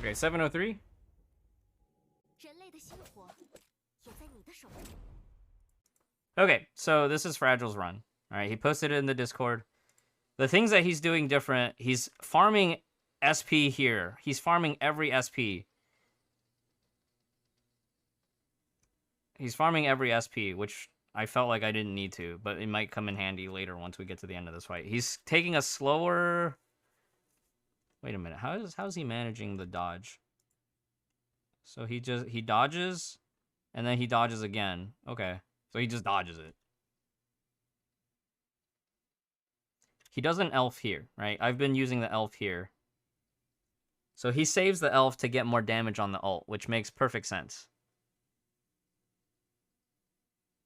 Okay, 703. Okay, so this is Fragile's run. All right, he posted it in the Discord. The things that he's doing different, he's farming SP here. He's farming every SP. He's farming every SP, which I felt like I didn't need to, but it might come in handy later once we get to the end of this fight. He's taking a slower... Wait a minute, how is he managing the dodge? So he dodges, and then he dodges again. Okay, so he just dodges it. He does an elf here, right? I've been using the elf here. So he saves the elf to get more damage on the ult, which makes perfect sense.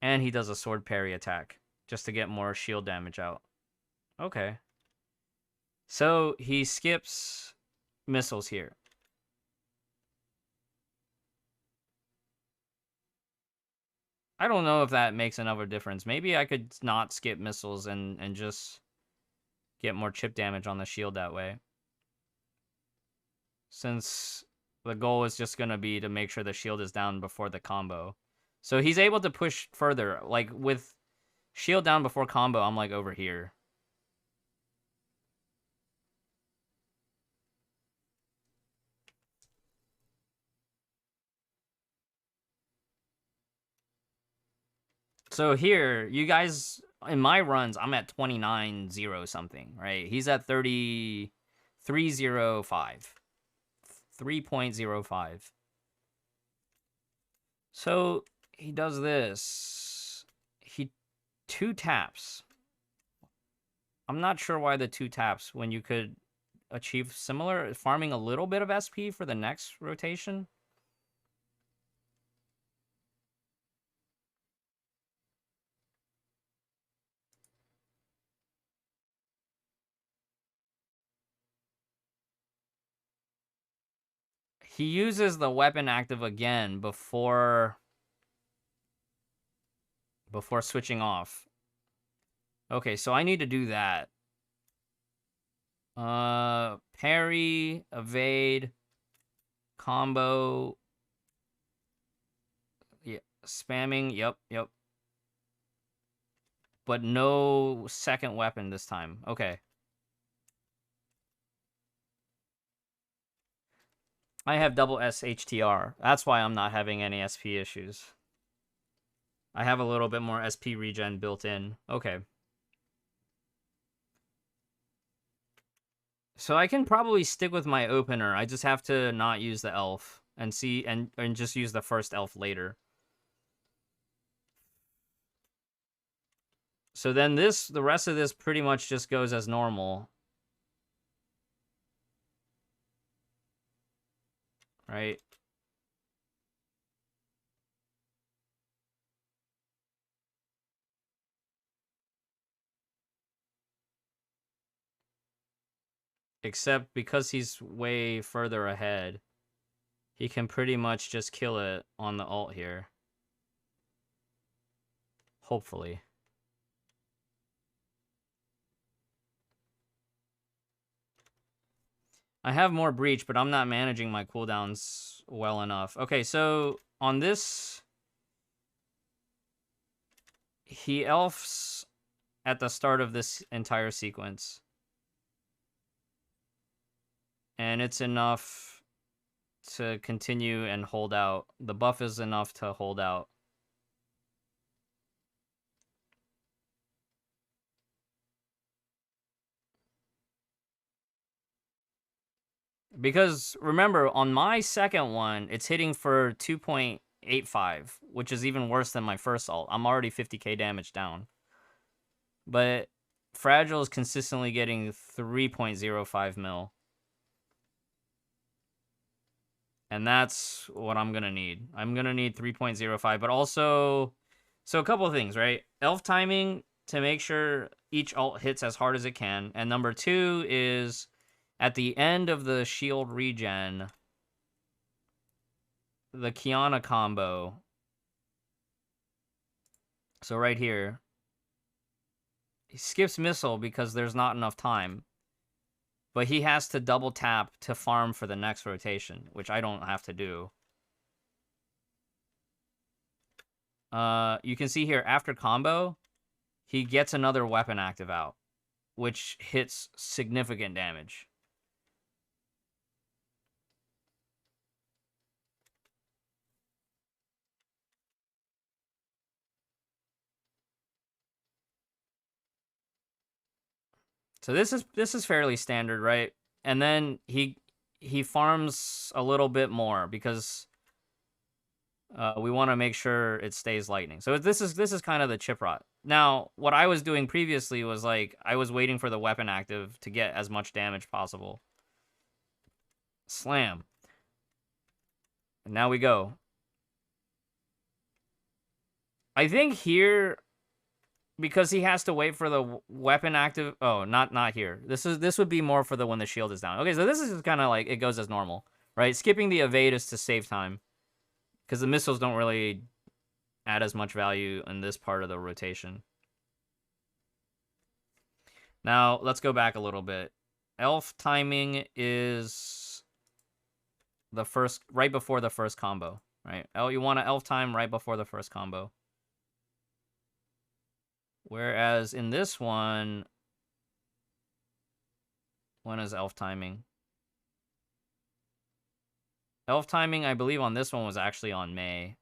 And he does a sword parry attack, just to get more shield damage out. Okay. So he skips missiles here. I don't know if that makes enough of a difference. Maybe I could not skip missiles and just get more chip damage on the shield that way. Since the goal is just going to be to make sure the shield is down before the combo. So he's able to push further. Like, with shield down before combo, I'm, like, over here. So here, you guys, in my runs, I'm at 29-0 something, right? He's at 3.05. 3.05. So he does this. He 2 taps. I'm not sure why the 2 taps when you could achieve similar, farming a little bit of SP for the next rotation. He uses the weapon active again before switching off. Okay, so I need to do that. Parry, evade, combo. Yeah, spamming. Yep. But no second weapon this time. Okay. I have double S HTR. That's why I'm not having any SP issues. I have a little bit more SP regen built in. Okay. So I can probably stick with my opener. I just have to not use the elf and see and just use the first elf later. So then the rest of this pretty much just goes as normal. Right? Except because he's way further ahead, he can pretty much just kill it on the ult here. Hopefully. I have more breach, but I'm not managing my cooldowns well enough. Okay, so on this, he elfs at the start of this entire sequence. And it's enough to continue and hold out. The buff is enough to hold out. Because, remember, on my second one, it's hitting for 2.85, which is even worse than my first ult. I'm already 50k damage down. But Fragile is consistently getting 3.05 mil. And that's what I'm going to need. I'm going to need 3.05, but also... So a couple of things, right? Elf timing to make sure each ult hits as hard as it can. And number 2 is... At the end of the shield regen, the Kiana combo. So right here, he skips missile because there's not enough time. But he has to double tap to farm for the next rotation, which I don't have to do. You can see here, after combo, he gets another weapon active out, which hits significant damage. So this is fairly standard, right? And then he farms a little bit more because we want to make sure it stays lightning. So this is kind of the chip rot. Now, what I was doing previously was like I was waiting for the weapon active to get as much damage possible. Slam. And now we go. I think here, because he has to wait for the weapon active. Oh, not here. This would be more for the when the shield is down. Okay, so this is kind of like it goes as normal, right? Skipping the evade is to save time, because the missiles don't really add as much value in this part of the rotation. Now let's go back a little bit. Elf timing is the first, right before the first combo, right? You want to elf time right before the first combo. Whereas in this one, when is elf timing? Elf timing, I believe on this one was actually on May.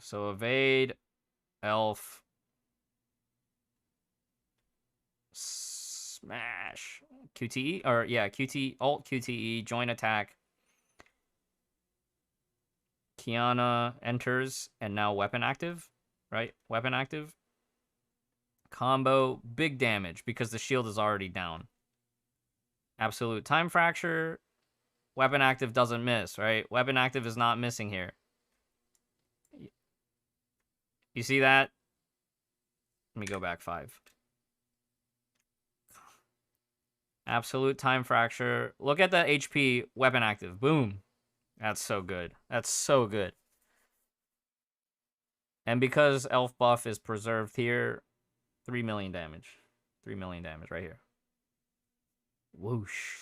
So evade, elf, smash, QTE, or yeah, QT, alt QTE, join attack. Kiana enters, and now weapon active, right? Weapon active. Combo, big damage, because the shield is already down. Absolute time fracture, weapon active doesn't miss, right? Weapon active is not missing here. You see that? Let me go back 5. Absolute time fracture. Look at the HP, weapon active. Boom. That's so good. That's so good. And because elf buff is preserved here, 3 million damage. 3 million damage right here. Whoosh.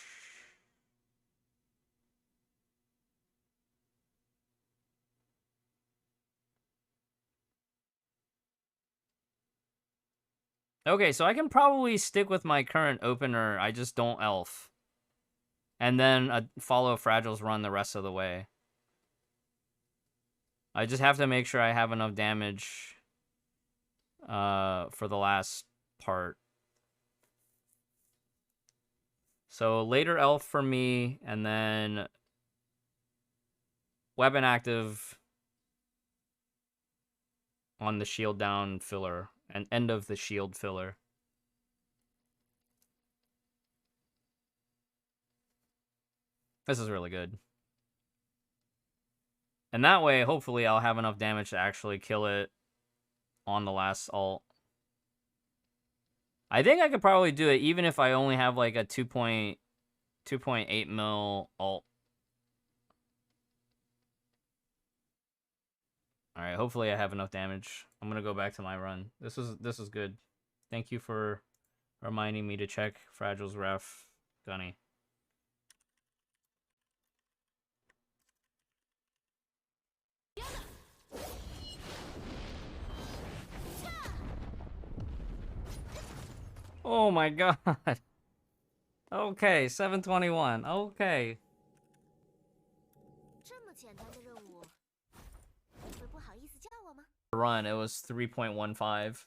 Okay, so I can probably stick with my current opener. I just don't elf. And then follow Fragile's run the rest of the way. I just have to make sure I have enough damage for the last part. So later elf for me, and then weapon active on the shield down filler, and end of the shield filler. This is really good. And that way, hopefully, I'll have enough damage to actually kill it on the last ult. I think I could probably do it even if I only have like a 2.8 mil ult. All right, hopefully I have enough damage. I'm gonna go back to my run. This is good. Thank you for reminding me to check Fragile's ref, Gunny. Oh my god. Okay, 721. Okay. Run, it was 3.15.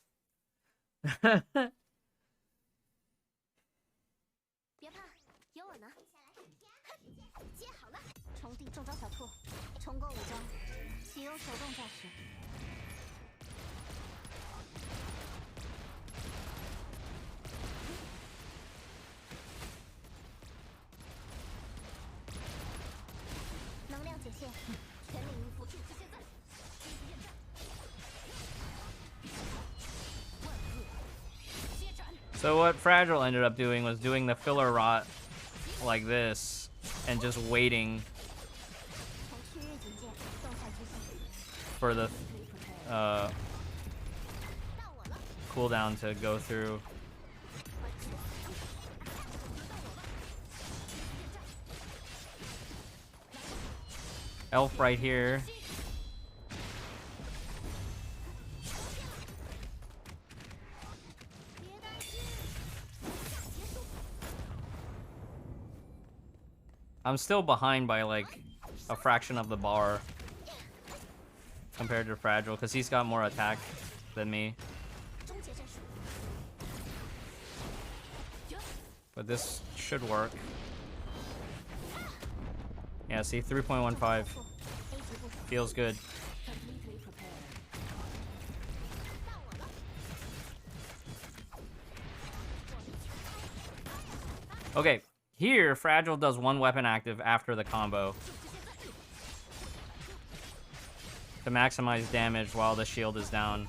So what Fragile ended up doing was doing the filler rot like this and just waiting for the cooldown to go through. Elf right here. I'm still behind by like a fraction of the bar compared to Fragile because he's got more attack than me. But this should work. Yeah, see, 3.15. Feels good. Okay, here, Fragile does one weapon active after the combo to maximize damage while the shield is down.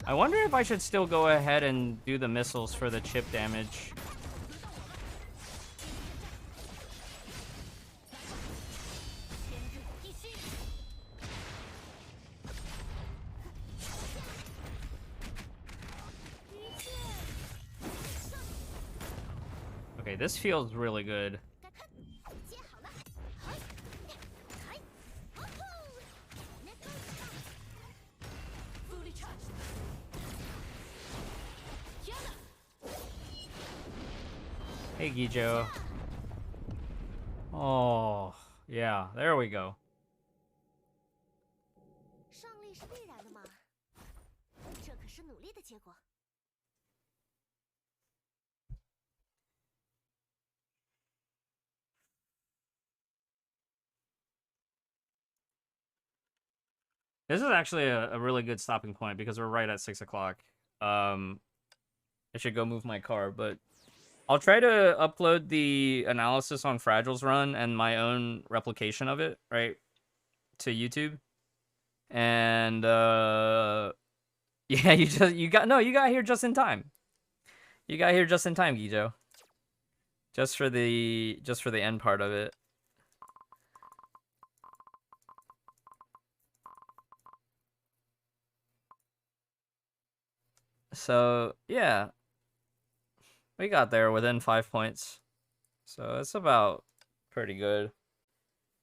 I wonder if I should still go ahead and do the missiles for the chip damage. Okay, this feels really good. Hey, Gijo. Oh, yeah, there we go. This is actually a really good stopping point because we're right at 6 o'clock. I should go move my car, but I'll try to upload the analysis on Fragile's run and my own replication of it, right, to YouTube. And yeah, you got here just in time. You got here just in time, Gijo. Just for the end part of it. So, yeah. We got there within 5 points. So, it's about pretty good.